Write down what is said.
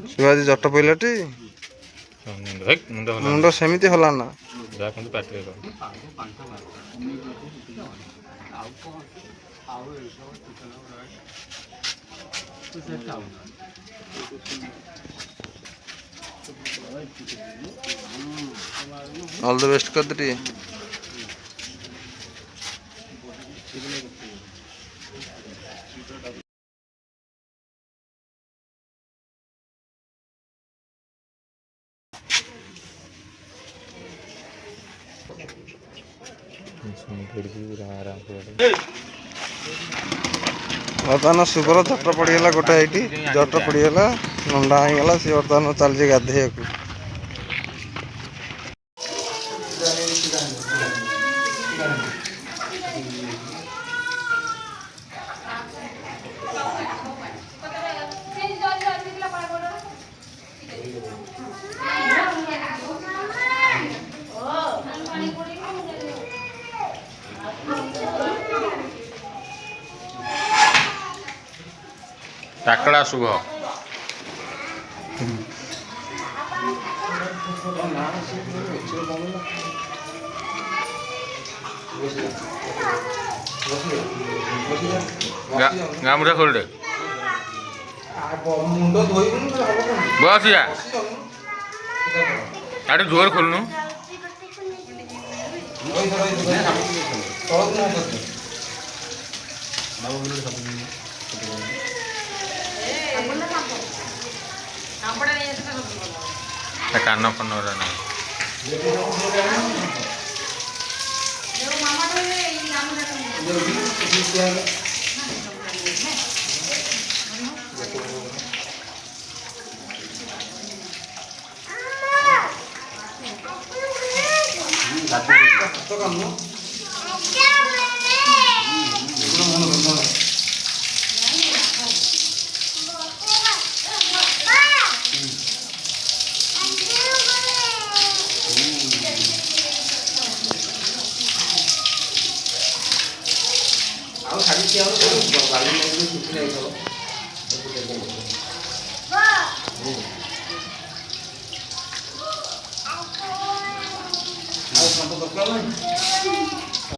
शिवाजी जट पड़ाटी मुंड सेमती हला ना ऑल द बेस्ट कर दे बर्तमान शुभर जट पड़गला गोटे ये जट पड़गला नंडा होगा सी बर्तमान चलती गाधे टाकड़ा शुभ गामुटा खोल दे बस या आटे जोर खोलनु कान फन दरकार